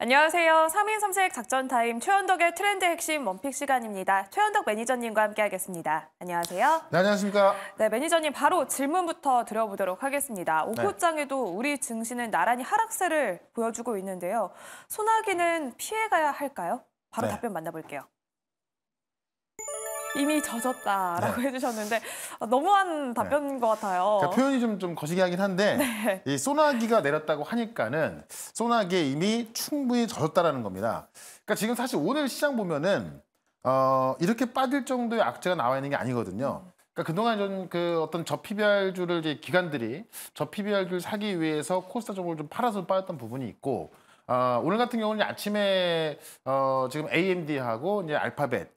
안녕하세요. 3인 3색 작전 타임 최현덕의 트렌드 핵심 원픽 시간입니다. 최현덕 매니저님과 함께하겠습니다. 안녕하세요. 네, 안녕하십니까. 네, 매니저님 바로 질문부터 드려보도록 하겠습니다. 네. 오후장에도 우리 증시는 나란히 하락세를 보여주고 있는데요. 소나기는 피해가야 할까요? 바로 네. 답변 만나볼게요. 이미 젖었다라고 네. 해주셨는데 너무한 답변인 것 같아요. 그러니까 표현이 좀 거시기하긴 한데 네. 이 소나기가 내렸다고 하니까는 소나기에 이미 충분히 젖었다라는 겁니다. 그러니까 지금 사실 오늘 시장 보면은 이렇게 빠질 정도의 악재가 나와 있는 게 아니거든요. 그러니까 그동안 좀 그 어떤 저PBR주를 이제 기관들이 저PBR주를 사기 위해서 코스닥 쪽으로 좀 팔아서 빠졌던 부분이 있고 오늘 같은 경우는 아침에 지금 AMD하고 이제 알파벳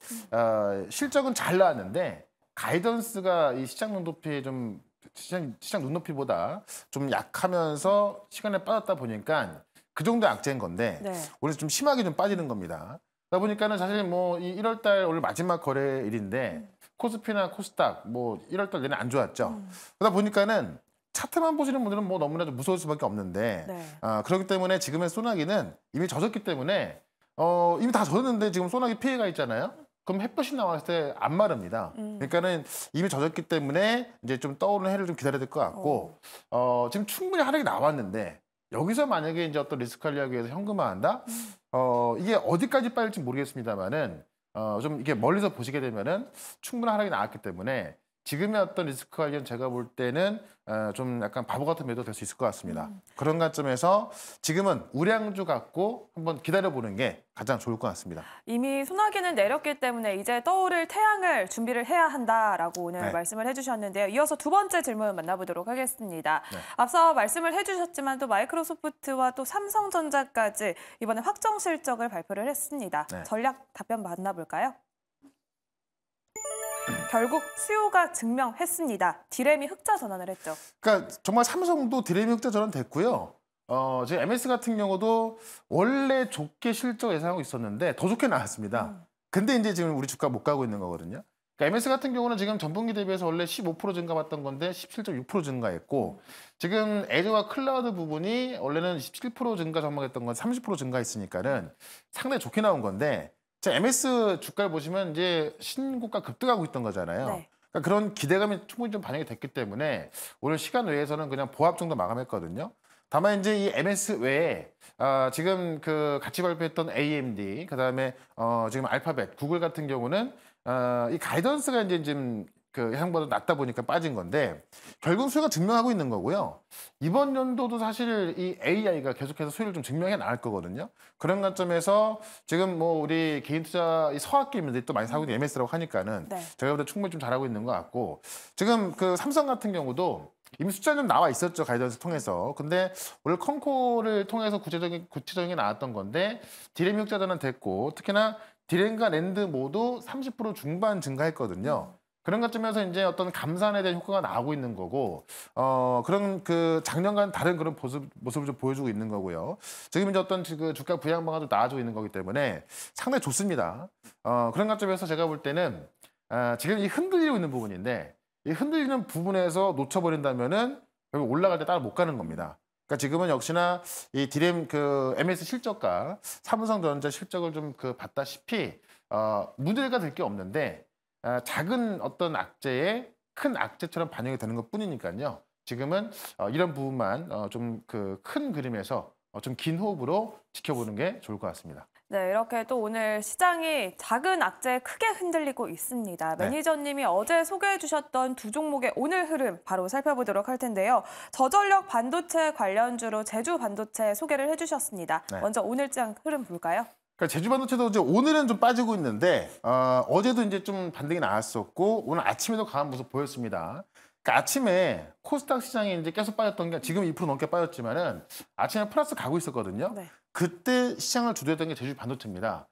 실적은 잘 나왔는데 가이던스가 이 시장 눈높이에 좀 시장 눈높이보다 좀 약하면서 시간에 빠졌다 보니까 그 정도 악재인 건데 네. 오늘 좀 심하게 좀 빠지는 겁니다. 그러다 보니까는 사실 뭐 이 1월 달 오늘 마지막 거래일인데 코스피나 코스닥 뭐 1월 달 내내 안 좋았죠. 그러다 보니까는 차트만 보시는 분들은 뭐 너무나 좀 무서울 수밖에 없는데 네. 그렇기 때문에 지금의 소나기는 이미 젖었기 때문에 이미 다 젖었는데 지금 소나기 피해가 있잖아요. 그럼 햇볕이 나왔을 때 안 마릅니다. 그러니까는 이미 젖었기 때문에 이제 좀 떠오르는 해를 좀 기다려야 될 것 같고 지금 충분히 하락이 나왔는데 여기서 만약에 이제 어떤 리스크 관리하기 위해서 현금화한다? 이게 어디까지 빠질지 모르겠습니다만은 좀 이게 멀리서 보시게 되면은 충분한 하락이 나왔기 때문에 지금의 어떤 리스크 관리는 제가 볼 때는 좀 약간 바보 같은 매도 될 수 있을 것 같습니다. 그런 관점에서 지금은 우량주 갖고 한번 기다려보는 게 가장 좋을 것 같습니다. 이미 소나기는 내렸기 때문에 이제 떠오를 태양을 준비를 해야 한다라고 오늘 네. 말씀을 해주셨는데요. 이어서 두 번째 질문 만나보도록 하겠습니다. 네. 앞서 말씀을 해주셨지만 또 마이크로소프트와 또 삼성전자까지 이번에 확정 실적을 발표를 했습니다. 네. 전략 답변 만나볼까요? 결국 수요가 증명했습니다. 디램이 흑자 전환을 했죠. 그러니까 정말 삼성도 디램이 흑자 전환 됐고요. 지금 MS 같은 경우도 원래 좋게 실적 예상하고 있었는데 더 좋게 나왔습니다. 근데 이제 지금 우리 주가 못 가고 있는 거거든요. 그러니까 MS 같은 경우는 지금 전분기 대비해서 원래 15% 증가받던 건데 17.6% 증가했고 지금 애저와 클라우드 부분이 원래는 17% 증가 전망했던 건 30% 증가했으니까는 상당히 좋게 나온 건데 MS 주가를 보시면 이제 신고가 급등하고 있던 거잖아요. 네. 그러니까 그런 기대감이 충분히 좀 반영이 됐기 때문에 오늘 시간 외에서는 그냥 보합 정도 마감했거든요. 다만 이제 이 MS 외에 지금 그 같이 발표했던 AMD 그다음에 지금 알파벳, 구글 같은 경우는 이 가이던스가 이제 지금 그 예상보다 낮다 보니까 빠진 건데 결국 수요가 증명하고 있는 거고요. 이번 연도도 사실 이 AI가 계속해서 수요를 좀 증명해 나갈 거거든요. 그런 관점에서 지금 뭐 우리 개인 투자 이 서학기인들이 또 많이 사고 있는 MS라고 하니까는 네. 저희가 보다 충분히 좀 잘하고 있는 것 같고 지금 그 삼성 같은 경우도 이미 숫자는 좀 나와 있었죠. 가이던스 통해서. 근데 오늘 컨코를 통해서 구체적인 게 나왔던 건데 디램 흑자 전환 됐고 특히나 디램과 랜드 모두 30% 중반 증가했거든요. 그런 관점에서 이제 어떤 감산에 대한 효과가 나오고 있는 거고, 그런 그 작년과는 다른 그런 모습을 좀 보여주고 있는 거고요. 지금 이제 어떤 그 주가 부양 방안도 나아지고 있는 거기 때문에 상당히 좋습니다. 그런 관점에서 제가 볼 때는 지금 이 흔들리고 있는 부분인데, 이 흔들리는 부분에서 놓쳐버린다면은 결국 올라갈 때 따라 못 가는 겁니다. 그러니까 지금은 역시나 이 디램 그 MS 실적과 삼성전자 실적을 좀 그 봤다시피 문제가 될 게 없는데. 작은 어떤 악재에 큰 악재처럼 반영이 되는 것 뿐이니까요. 지금은 이런 부분만 좀 그 큰 그림에서 좀 긴 호흡으로 지켜보는 게 좋을 것 같습니다. 네, 이렇게 또 오늘 시장이 작은 악재에 크게 흔들리고 있습니다. 네. 매니저님이 어제 소개해 주셨던 두 종목의 오늘 흐름 바로 살펴보도록 할 텐데요. 저전력 반도체 관련주로 제주 반도체 소개를 해주셨습니다. 네. 먼저 오늘장 흐름 볼까요? 그러니까 제주 반도체도 이제 오늘은 좀 빠지고 있는데 어제도 이제 좀 반등이 나왔었고 오늘 아침에도 강한 모습 보였습니다. 그러니까 아침에 코스닥 시장이 이제 계속 빠졌던 게 지금 2% 넘게 빠졌지만은 아침에 플러스 가고 있었거든요. 네. 그때 시장을 주도했던 게 제주 반도체입니다.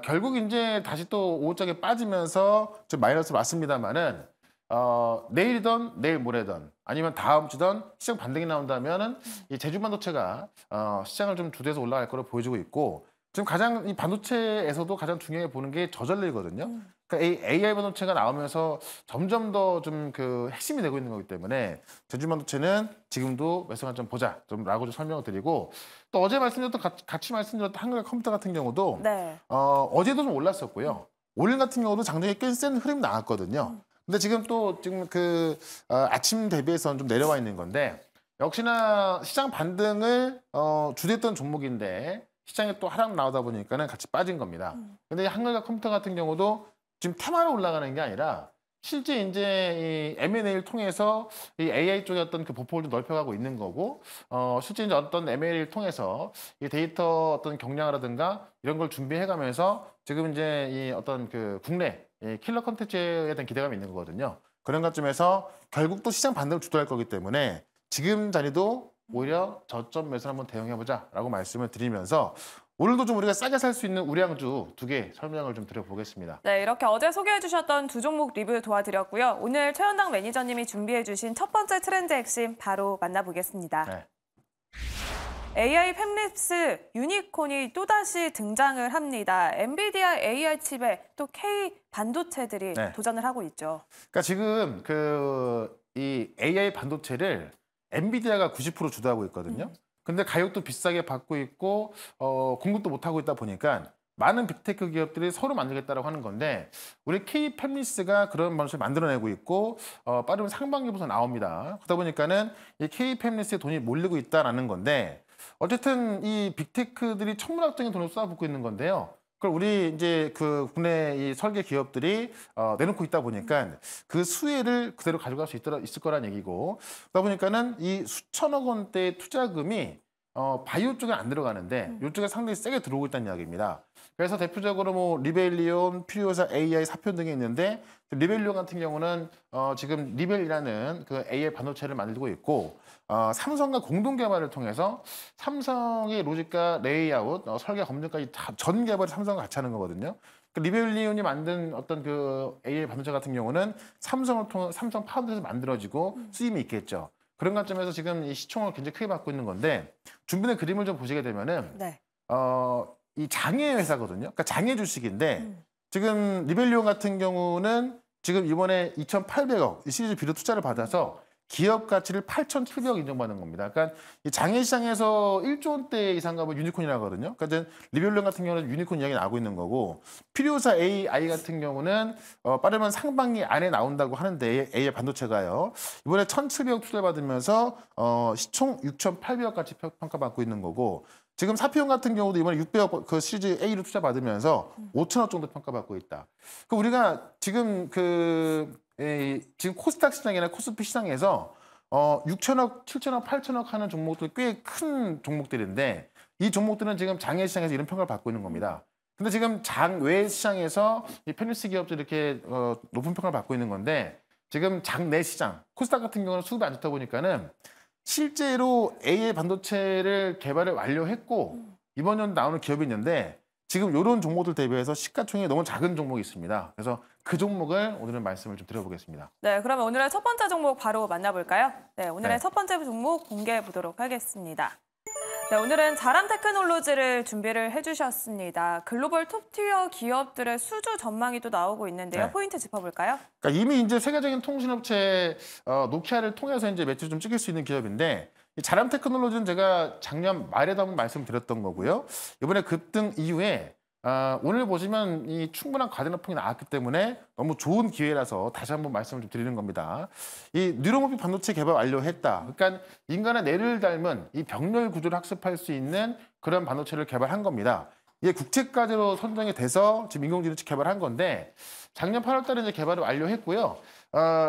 결국 이제 다시 또 오후장에 빠지면서 좀 마이너스 맞습니다만은 내일이든 내일 모레든 아니면 다음 주든 시장 반등이 나온다면은 이 제주 반도체가 시장을 좀 주도해서 올라갈 거로 보여지고 있고. 지금 가장 이 반도체에서도 가장 중요하게 보는 게 저전력이거든요. 그러니까 AI 반도체가 나오면서 점점 더 좀 그 핵심이 되고 있는 거기 때문에 제주 반도체는 지금도 매수관 좀 보자 좀라고 좀 설명을 드리고 또 어제 말씀드렸던 같이 말씀드렸던 한국의 컴퓨터 같은 경우도 네. 어제도 좀 올랐었고요. 오늘 같은 경우도 장중에 꽤 센 흐름이 나왔거든요. 근데 지금 아침 대비해서는 좀 내려와 있는 건데 역시나 시장 반등을 주도했던 종목인데 시장에 또 하락 나오다 보니까는 같이 빠진 겁니다. 근데 한글과 컴퓨터 같은 경우도 지금 테마로 올라가는 게 아니라 실제 이제 이 M&A를 통해서 이 AI 쪽의 어떤 그 보폭을 좀 넓혀가고 있는 거고, 실제 이제 어떤 M&A를 통해서 이 데이터 어떤 경량화라든가 이런 걸 준비해가면서 지금 이제 이 어떤 그 국내 이 킬러 컨텐츠에 대한 기대감이 있는 거거든요. 그런 관점에서 결국 또 시장 반등을 주도할 거기 때문에 지금 자리도 오히려 저점 매수를 한번 대응해보자라고 말씀을 드리면서 오늘도 좀 우리가 싸게 살 수 있는 우량주 2개 설명을 좀 드려보겠습니다. 네, 이렇게 어제 소개해주셨던 두 종목 리뷰 도와드렸고요. 오늘 최현당 매니저님이 준비해주신 첫 번째 트렌드 핵심 바로 만나보겠습니다. 네. AI 팹립스 유니콘이 또다시 등장을 합니다. 엔비디아 AI 칩에 또 K 반도체들이 네. 도전을 하고 있죠. 그러니까 지금 이 AI 반도체를 엔비디아가 90% 주도하고 있거든요. 근데 가격도 비싸게 받고 있고 공급도 못 하고 있다 보니까 많은 빅테크 기업들이 서로 만들겠다라고 하는 건데 우리 K 팹리스가 그런 방식을 만들어내고 있고 빠르면 상반기부터 나옵니다. 그러다 보니까는 이 K 팹리스에 돈이 몰리고 있다라는 건데 어쨌든 이 빅테크들이 천문학적인 돈을 쏟아붓고 있는 건데요. 그걸 우리 이제 그 국내 이 설계 기업들이 내놓고 있다 보니까 그 수혜를 그대로 가져갈 수 있을 거란 얘기고 그러다 보니까는 이 수천억 원대의 투자금이 바이오 쪽에 안 들어가는데 이쪽에 상당히 세게 들어오고 있다는 이야기입니다. 그래서 대표적으로 뭐 리벨리온, 퓨리오사 AI, 사편 등이 있는데 리벨리온 같은 경우는 지금 리벨이라는 그 AI 반도체를 만들고 있고 삼성과 공동 개발을 통해서 삼성의 로직과 레이아웃, 설계 검증까지 다 전 개발을 삼성과 같이 하는 거거든요. 그 리벨리온이 만든 어떤 그 AI 반도체 같은 경우는 삼성을 통해 삼성 파운드에서 만들어지고 쓰임이 있겠죠. 그런 관점에서 지금 이 시총을 굉장히 크게 받고 있는 건데 준비된 그림을 좀 보시게 되면은 네. 이 장애 회사거든요. 그러니까 장애 주식인데 지금 리벨리온 같은 경우는 지금 이번에 2,800억 이 시리즈 비료 투자를 받아서 기업 가치를 8,700억 인정받는 겁니다. 그러니까 이 장애 시장에서 1조 원대 이상 가면 유니콘이라고 하거든요. 그러니까 리벨리온 같은 경우는 유니콘 이야기 나오고 있는 거고 피리오사 AI 같은 경우는 빠르면 상반기 안에 나온다고 하는데 AI 반도체가요. 이번에 1,700억 투자받으면서 시총 6,800억 가치 평가받고 있는 거고 지금 사피온 같은 경우도 이번에 600억 그 시리즈 A로 투자받으면서 5천억 정도 평가받고 있다. 그 우리가 지금 지금 코스닥 시장이나 코스피 시장에서 6천억, 7천억, 8천억 하는 종목들 꽤 큰 종목들인데 이 종목들은 지금 장외 시장에서 이런 평가를 받고 있는 겁니다. 근데 지금 장외 시장에서 이 페니스 기업들이 이렇게 높은 평가를 받고 있는 건데 지금 장내 시장, 코스닥 같은 경우는 수급이 안 좋다 보니까는 실제로 AI 반도체를 개발을 완료했고 이번 년 나오는 기업이 있는데 지금 이런 종목들 대비해서 시가총액이 너무 작은 종목이 있습니다. 그래서 그 종목을 오늘은 말씀을 좀 드려보겠습니다. 네, 그러면 오늘의 첫 번째 종목 바로 만나볼까요? 네, 오늘의 네. 첫 번째 종목 공개해 보도록 하겠습니다. 네, 오늘은 자람 테크놀로지를 준비를 해주셨습니다. 글로벌 톱티어 기업들의 수주 전망이 또 나오고 있는데요. 네. 포인트 짚어볼까요? 그러니까 이미 이제 세계적인 통신업체 노키아를 통해서 이제 매출 좀 찍을 수 있는 기업인데 이 자람 테크놀로지는 제가 작년 말에도 한번 말씀드렸던 거고요. 이번에 급등 이후에 오늘 보시면 이 충분한 과대나 폭이 나왔기 때문에 너무 좋은 기회라서 다시 한번 말씀을 좀 드리는 겁니다. 이 뉴로모픽 반도체 개발 완료했다. 그러니까 인간의 뇌를 닮은 이 병렬 구조를 학습할 수 있는 그런 반도체를 개발한 겁니다. 이게 국제과제로 선정이 돼서 지금 인공지능 칩 개발한 건데 작년 8월 달에 이제 개발을 완료했고요.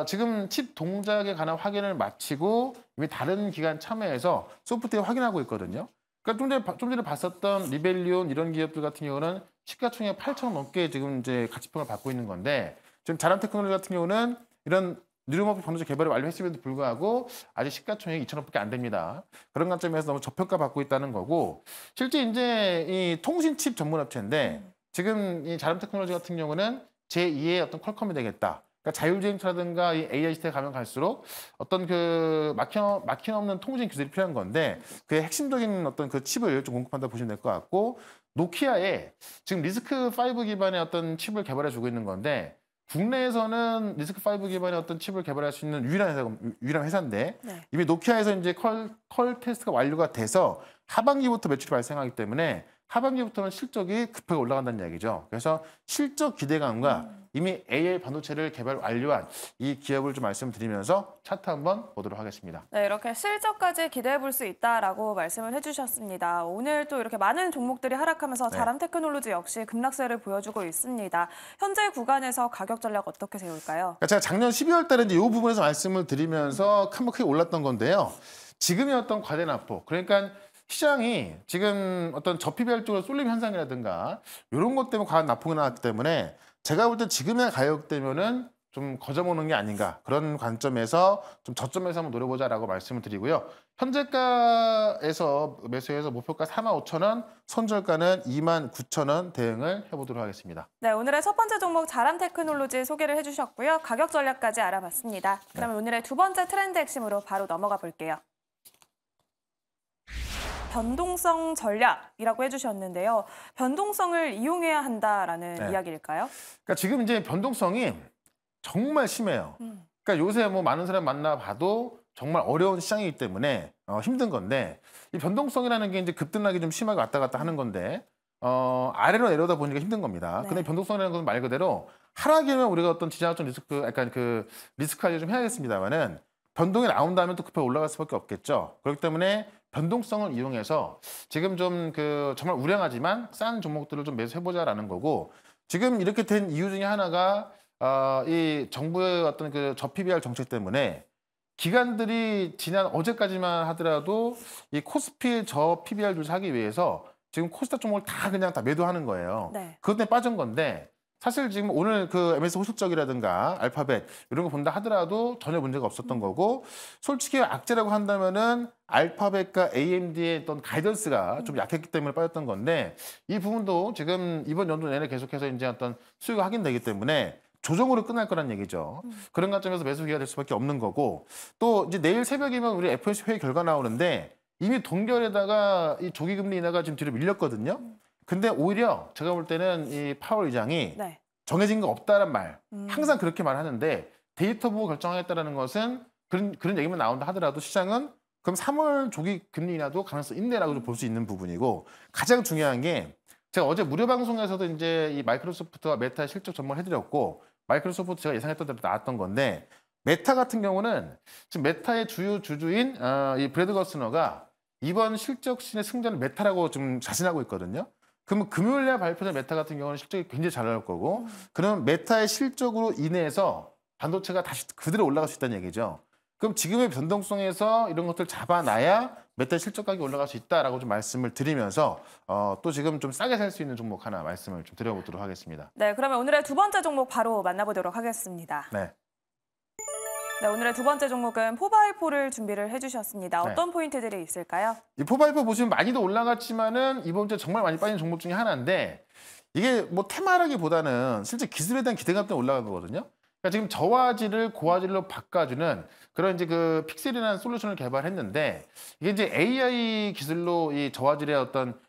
지금 칩 동작에 관한 확인을 마치고 이미 다른 기관 참여해서 소프트웨어 확인하고 있거든요. 그러니까 좀 전에 봤었던 리벨리온 이런 기업들 같은 경우는 시가총액 8천억 넘게 지금 이제 가치평을 받고 있는 건데 지금 자람 테크놀로지 같은 경우는 이런 뉴로모픽 반도체 개발을 완료했음에도 불구하고 아직 시가총액이 2천억밖에 안 됩니다. 그런 관점에서 너무 저평가 받고 있다는 거고 실제 이제 이 통신칩 전문 업체인데 지금 이 자람 테크놀로지 같은 경우는 제2의 어떤 퀄컴이 되겠다. 그러니까 자율주행차라든가 이 AI 시대에 가면 갈수록 어떤 그 막힘 없는 통신 기술이 필요한 건데 그의 핵심적인 어떤 그 칩을 좀 공급한다 보시면 될 것 같고 노키아에 지금 리스크5 기반의 어떤 칩을 개발해주고 있는 건데 국내에서는 리스크5 기반의 어떤 칩을 개발할 수 있는 유일한 회사인데 네. 이미 노키아에서 이제 컬 테스트가 완료가 돼서 하반기부터 매출이 발생하기 때문에 하반기부터는 실적이 급하게 올라간다는 이야기죠. 그래서 실적 기대감과 이미 AI 반도체를 개발 완료한 이 기업을 좀 말씀드리면서 차트 한번 보도록 하겠습니다. 네, 이렇게 실적까지 기대해 볼 수 있다라고 말씀을 해주셨습니다. 오늘 또 이렇게 많은 종목들이 하락하면서 네. 자람 테크놀로지 역시 급락세를 보여주고 있습니다. 현재 구간에서 가격 전략 어떻게 세울까요? 그러니까 제가 작년 12월 달에 이제 이 부분에서 말씀을 드리면서 한번 크게 올랐던 건데요. 지금의 어떤 과대 납폭, 그러니까 시장이 지금 어떤 저피별적으로 쏠림 현상이라든가 이런 것 때문에 과한 납폭이 나왔기 때문에 제가 볼 때 지금의 가격대면은 좀 거저먹는 게 아닌가 그런 관점에서 좀 저점에서 한번 노려보자라고 말씀을 드리고요. 현재가에서 매수해서 목표가 45,000원, 손절가는 29,000원 대응을 해보도록 하겠습니다. 네, 오늘의 첫 번째 종목 자람 테크놀로지 소개를 해주셨고요. 가격 전략까지 알아봤습니다. 그러면 오늘의 두 번째 트렌드 핵심으로 바로 넘어가 볼게요. 변동성 전략이라고 해주셨는데요. 변동성을 이용해야 한다라는 네. 이야기일까요? 그러니까 지금 이제 변동성이 정말 심해요. 그러니까 요새 뭐 많은 사람 만나봐도 정말 어려운 시장이기 때문에 힘든 건데 이 변동성이라는 게 이제 급등락이 좀 심하게 왔다 갔다 하는 건데 아래로 내려다 보니까 힘든 겁니다. 네. 근데 변동성이라는 것은 말 그대로 하락이면 우리가 어떤 지정학적 리스크, 약간 그 리스크 관리 좀 해야겠습니다만은 변동이 나온다면 또 급하게 올라갈 수밖에 없겠죠. 그렇기 때문에 변동성을 이용해서 지금 좀 그 정말 우량하지만 싼 종목들을 좀 매수해보자라는 거고 지금 이렇게 된 이유 중에 하나가 이 정부의 어떤 그 저PBR 정책 때문에 기관들이 지난 어제까지만 하더라도 이 코스피 저 PBR를 사기 위해서 지금 코스닥 종목을 다 그냥 다 매도하는 거예요. 네. 그것 때문에 빠진 건데 사실 지금 오늘 그 MS 호실적이라든가 알파벳 이런 거 본다 하더라도 전혀 문제가 없었던 거고 솔직히 악재라고 한다면은 알파벳과 AMD의 어떤 가이던스가 좀 약했기 때문에 빠졌던 건데 이 부분도 지금 이번 연도 내내 계속해서 이제 어떤 수요가 확인되기 때문에 조정으로 끝날 거란 얘기죠. 그런 관점에서 매수 기회가 될 수밖에 없는 거고 또 이제 내일 새벽이면 우리 FOMC 회의 결과 나오는데 이미 동결에다가 이 조기 금리 인하가 지금 뒤로 밀렸거든요. 근데 오히려 제가 볼 때는 이 파월 의장이 네. 정해진 거 없다란 말 항상 그렇게 말하는데 데이터 보고 결정하겠다라는 것은 그런 얘기만 나온다 하더라도 시장은 그럼 3월 조기 금리 인하도 가능성이 있네라고 볼 수 있는 부분이고 가장 중요한 게 제가 어제 무료 방송에서도 이제 이 마이크로소프트와 메타 실적 전망을 해드렸고 마이크로소프트 제가 예상했던 대로 나왔던 건데 메타 같은 경우는 지금 메타의 주요 주주인 이 브래드 거스너가 이번 실적 시즌의 승자는 메타라고 좀 자신하고 있거든요. 그러면 금요일날 발표된 메타 같은 경우는 실적이 굉장히 잘 나올 거고 그러면 메타의 실적으로 인해서 반도체가 다시 그대로 올라갈 수 있다는 얘기죠. 그럼 지금의 변동성에서 이런 것들 잡아놔야 메타 실적 가격이 올라갈 수 있다라고 좀 말씀을 드리면서 또 지금 좀 싸게 살 수 있는 종목 하나 말씀을 좀 드려보도록 하겠습니다. 네, 그러면 오늘의 두 번째 종목 바로 만나보도록 하겠습니다. 네. 네, 오늘의 두 번째 종목은 포바이포를 준비를 해주셨습니다. 네. 어떤 포인트들이 있을까요? 이 포바이퍼 보시면 많이도 올라갔지만은 이번 주에 정말 많이 빠진 종목 중에 하나인데 이게 뭐 테마라기보다는 실제 기술에 대한 기대감 때문에 올라간 거거든요. 그러니까 지금 저화질을 고화질로 바꿔주는 그런 이제 그 픽셀이라는 솔루션을 개발했는데 이게 이제 AI 기술로 이 저화질의 어떤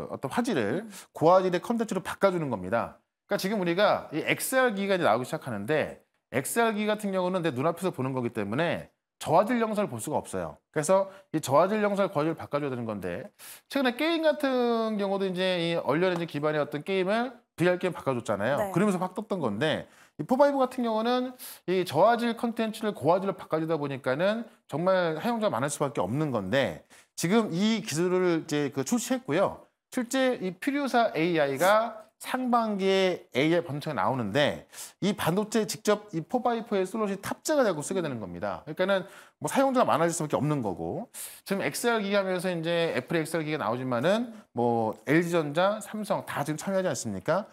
어떤 화질을 고화질의 컨텐츠로 바꿔주는 겁니다. 그러니까 지금 우리가 이 XR 기기가 이제 나오기 시작하는데 XR 기기 같은 경우는 내 눈앞에서 보는 거기 때문에 저화질 영상을 볼 수가 없어요. 그래서 이 저화질 영상을 고화질로 바꿔줘야 되는 건데 최근에 게임 같은 경우도 이제 이 얼리언 엔진 기반의 어떤 게임을 VR 게임 바꿔줬잖아요. 네. 그러면서 확 떴던 건데 이 포바이브 같은 경우는 이 저화질 컨텐츠를 고화질로 바꿔주다 보니까는 정말 사용자가 많을 수밖에 없는 건데 지금 이 기술을 이제 출시했고요. 실제 이 퓨리오사 AI가 상반기에 AI 반도체가 나오는데 이 반도체에 직접 이 포바이퍼의 솔루션이 탑재가 되고 쓰게 되는 겁니다. 그러니까는 뭐 사용자가 많아질 수밖에 없는 거고 지금 XR 기기 하면서 이제 애플의 XR 기기가 나오지만은 뭐 LG전자, 삼성 다 지금 참여하지 않습니까?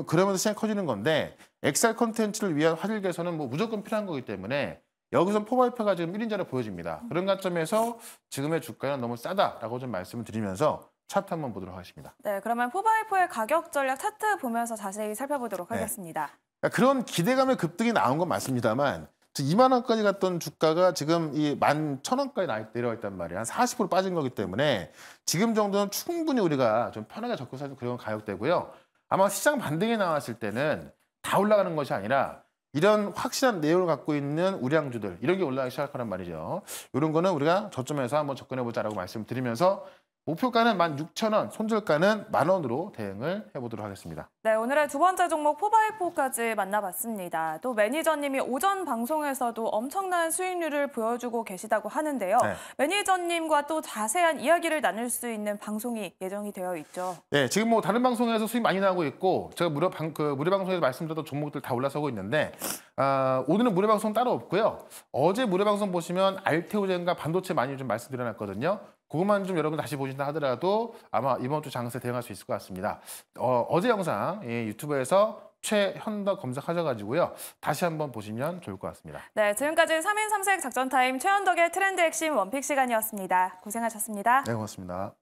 그러면서 시장이 커지는 건데 XR 콘텐츠를 위한 화질 개선은 뭐 무조건 필요한 거기 때문에 여기서 포바이퍼가 지금 1인자로 보여집니다. 그런 관점에서 지금의 주가는 너무 싸다라고 좀 말씀을 드리면서 차트 한번 보도록 하겠습니다. 네, 그러면 포바이포의 가격 전략 차트 보면서 자세히 살펴보도록 네. 하겠습니다. 그러니까 그런 기대감의 급등이 나온 건 맞습니다만 2만 원까지 갔던 주가가 지금 이 11,000원까지 내려와 있단 말이에요. 한 40% 빠진 거기 때문에 지금 정도는 충분히 우리가 좀 편하게 접근할 수 있는 그런 가격대고요. 아마 시장 반등이 나왔을 때는 다 올라가는 것이 아니라 이런 확실한 내용을 갖고 있는 우량주들 이런 게 올라가기 시작할 거란 말이죠. 이런 거는 우리가 저점에서 한번 접근해보자라고 말씀드리면서 목표가는 16,000원, 손절가는 10,000원으로 대응을 해보도록 하겠습니다. 네, 오늘의 두 번째 종목 4x4까지 만나봤습니다. 또 매니저님이 오전 방송에서도 엄청난 수익률을 보여주고 계시다고 하는데요. 네. 매니저님과 또 자세한 이야기를 나눌 수 있는 방송이 예정이 되어 있죠. 네, 지금 뭐 다른 방송에서 수익 많이 나고 있고 제가 무료 방송에서 말씀드렸던 종목들 다 올라서고 있는데 오늘은 무료 방송 따로 없고요. 어제 무료 방송 보시면 알테오젠과 반도체 많이 좀 말씀드려놨거든요. 그것만 좀 여러분 다시 보신다 하더라도 아마 이번 주 장세 대응할 수 있을 것 같습니다. 어제 영상 유튜브에서 최현덕 검색하셔가지고요. 다시 한번 보시면 좋을 것 같습니다. 네, 지금까지 3인 3색 작전 타임 최현덕의 트렌드 핵심 원픽 시간이었습니다. 고생하셨습니다. 네, 고맙습니다.